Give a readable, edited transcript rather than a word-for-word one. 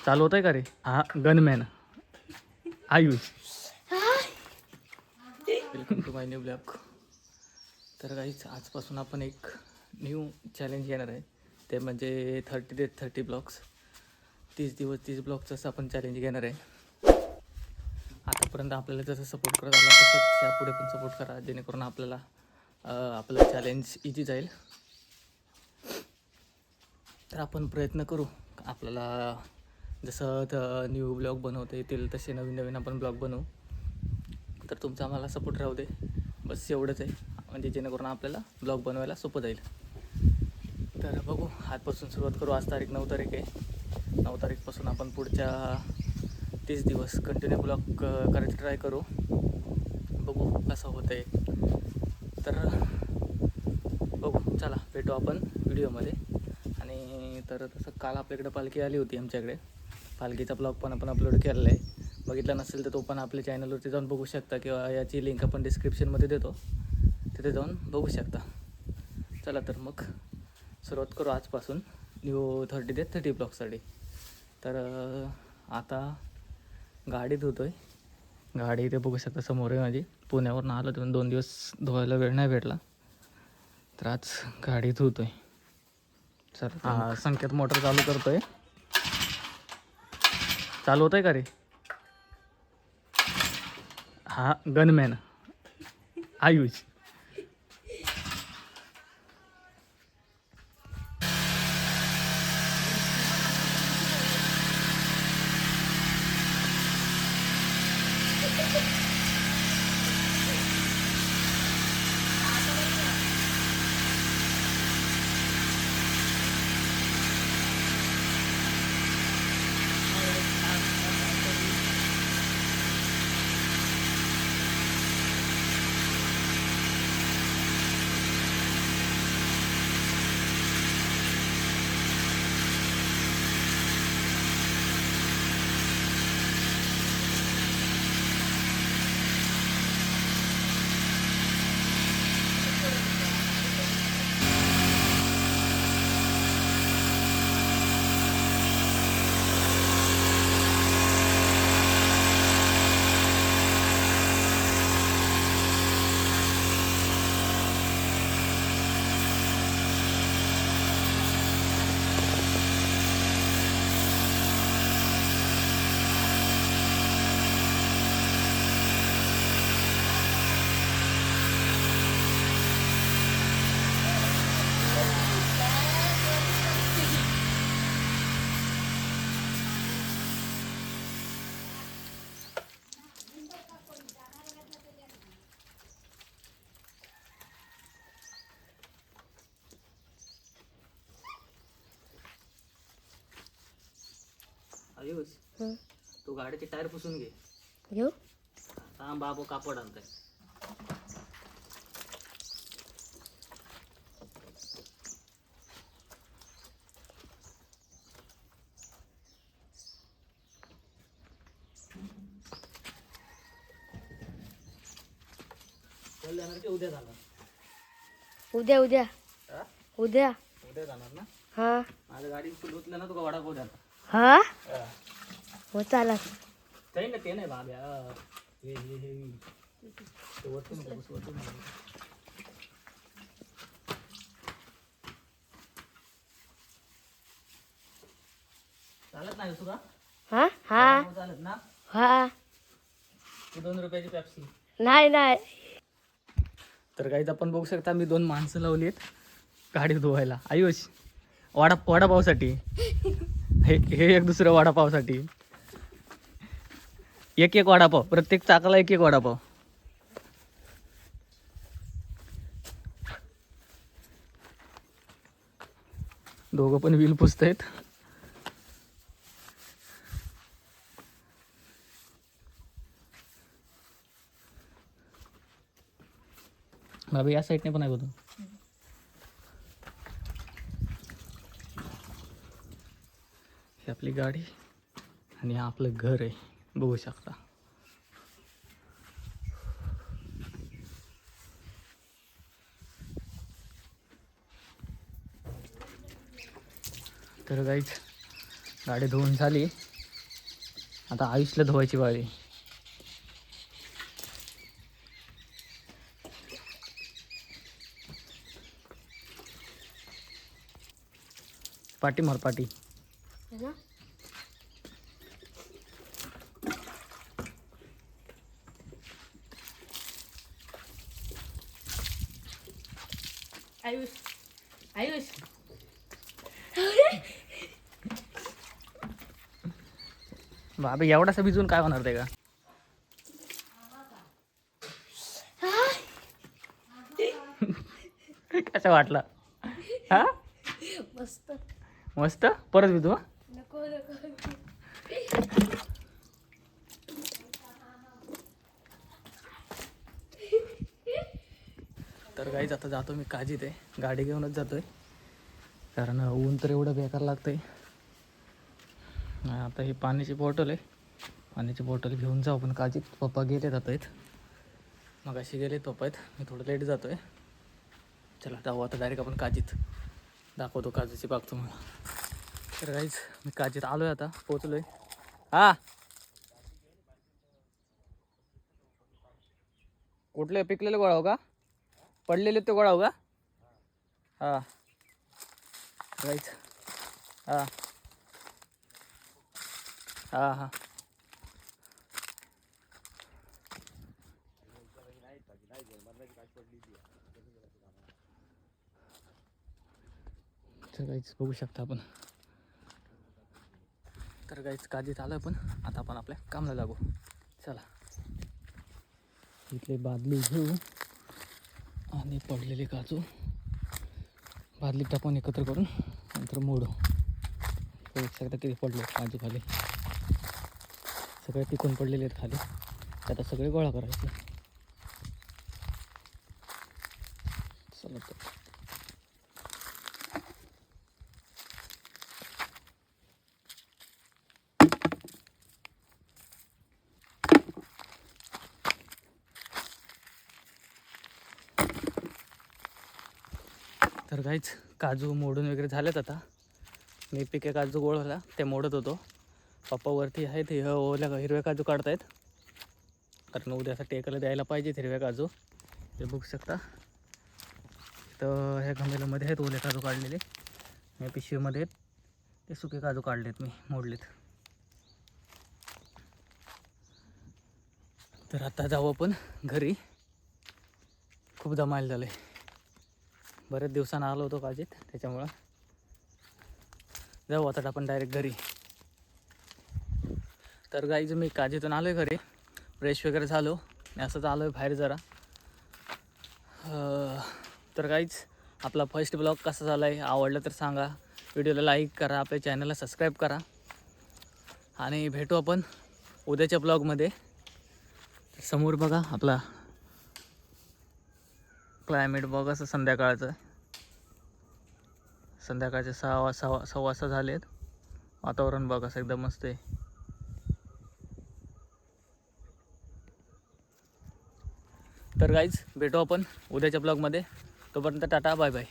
चालू होत आहे का रे? हा gunman Ayush. Welcome to my new blog. तर गाईच आजपासून आपण एक न्यू चॅलेंज घेणार आहे, ते म्हणजे 30 days 30 ब्लॉग्स. 30 दिवस 30 ब्लॉगचं आपण चॅलेंज घेणार आहे. आतापर्यंत आपल्याला जसं सपोर्ट करत आला तसंच यापुढे पण सपोर्ट करा, जेणेकरून आपल्याला आपलं चॅलेंज इझी जाईल. तर आपण प्रयत्न करू, आपल्याला जसं न्यू ब्लॉग बनवता येतील तसे नवीन नवीन आपण ब्लॉग बनवू. तर तुमचा आम्हाला सपोर्ट राहू दे, बस एवढंच आहे, म्हणजे जेणेकरून आपल्याला ब्लॉग बनवायला सोपं जाईल. तर बघू, आजपासून सुरुवात करू. आज तारीख 9 तारीख आहे. 9 तारीखपासून आपण पुढच्या 30 दिवस कंटिन्यू ब्लॉग करायची ट्राय करू. बघू कसं होतं आहे. तर बघू, चला भेटू आपण व्हिडिओमध्ये. आणि तर तसं काल आपल्याकडे पालखी आली होती आमच्याकडे. पालखीचा ब्लॉग पण आपण अपलोड केलेला आहे. बघितला नसेल तर तो पण आपल्या चॅनलवरती जाऊन बघू शकता, किंवा याची लिंक आपण डिस्क्रिप्शनमध्ये देतो, तिथे जाऊन बघू शकता. चला तर मग सुरुवात करू आजपासून न्यू 30 days 30 ब्लॉगसाठी. तर आता गाडी धुतो आहे. गाडी इथे बघू शकता समोर आहे माझी. पुण्यावरून आलो तर 2 दिवस धुवायला वेळ नाही भेटला, तर आज गाडी धुतो आहे. चला, संकेत मोटर चालू करतो आहे. चालू होत आहे का रे? हा गनमॅन आयुष. आयुष, तू गाडीचे टायर पुसून घे. घेऊ हा बाबू कापड आणताय. चल जाणार की उद्या जाणार? उद्या उद्या हा? उद्या उद्या जाणार ना? हा माझ्या गाडी धुतलं ना, तुका वडापाव द्या. हा हो चालत. काही ना ते नाही बाब्या, हे हे हे ते वरतून नको, वरतून नको. चालत नाही तुका? हा हा चालत ना? हा ती 2 रुपयाची पेप्सी. नाही नाही. तर काहीच आपण बघू शकता, मी 2 माणसं लावली आहेत गाडी धुवायला. आयुष, वडापावसाठी. हे एक दुसरं वडापावसाठी. एक एक वडापाव, प्रत्येक चाकाला एक एक वडापाव. दोघं पण व्हील पुसतायत. बाबा या साईडने पण आहे बघ. ही आपली गाडी आणि हा आपलं घर आहे, बघू शकता. तर गाईच गाडी धुवून झाली. आता आयुषला धुवायची बाळी. पाटी मार पाटी. आयुष आयुष बाबा एवढासा भिजून काय होणार ते का? कसं वाटलं? हा मस्त. मस्त. परत भिजू. नको नको. तर गाईच आता जातो मी काजीत आहे. गाडी घेऊनच जातोय कारण ऊन तर एवढं बेकार लागतंय. आता ही पाण्याची बॉटल आहे. पाण्याची बॉटल घेऊन जाऊ पण काजीत. पप्पा गेले जात आहेत. मग अशी गेले पप्पा आहेत. मी थोडं लेट जातो आहे. चला जाऊ आता डायरेक्ट आपण काजीत. दाखवतो काजूची बाग तुम्हाला. तर गाईच मी काजीत आलो आहे. आता पोचलो आहे. हां कुठले पिकलेले गोळाव का? पडलेले ते गोळाव का? हां गाईच. हां हां हां तर गाईच बघू शकता आपण. तर गाईच काजीत आलो पण आता आपण आपल्या कामाला लागू. चला इथले बादली घेऊ आणि पडलेले काजू बादली टाकून एकत्र करून नंतर मोडू. बघू शकता किती पडले काजू खाली. सगळे पिकून पडलेले आहेत खाली. आता सगळे गोळा करायचे. चला तर. तर काहीच काजू मोडून वगैरे झालेत. आता मी पिके काजू गोळाला ते मोडत होतो. पप्पा वरती आहेत. हे ओल्या हिरव्या काजू काढतायत कारण उद्यासाठी एकाला द्यायला पाहिजेत हिरव्या काजू. हे बघू शकता. तर ह्या गमेल्यामध्ये आहेत ओले काजू काढलेले. या पिशवीमध्ये आहेत ते सुके काजू काढलेत मी मोडलेत. तर आता जाऊ आपण घरी. खूप दमायला झालं आहे. बरेच दिवसानं आलो होतो काजीत त्याच्यामुळं. जाऊ आता आपण डायरेक्ट घरी. तर गाईज मी काजीतून आलो आहे घरी. फ्रेश वगैरे झालो. मी असंच आलो आहे बाहेर जरा. तर गाईज आपला फर्स्ट ब्लॉग कसा झाला आहे आवडलं तर सांगा. व्हिडिओला लाईक करा. आपल्या चॅनलला सबस्क्राईब करा. आणि भेटू आपण उद्याच्या ब्लॉगमध्ये. समोर बघा आपला क्लायमेट बघा असं संध्याकाळचं. संध्याकाळचे 6 वाजता झाले आहेत. वातावरण बघा असं एकदम मस्त आहे. तर गाईज भेटू आपण उद्याच्या ब्लॉगमध्ये. तोपर्यंत टाटा बाय बाय.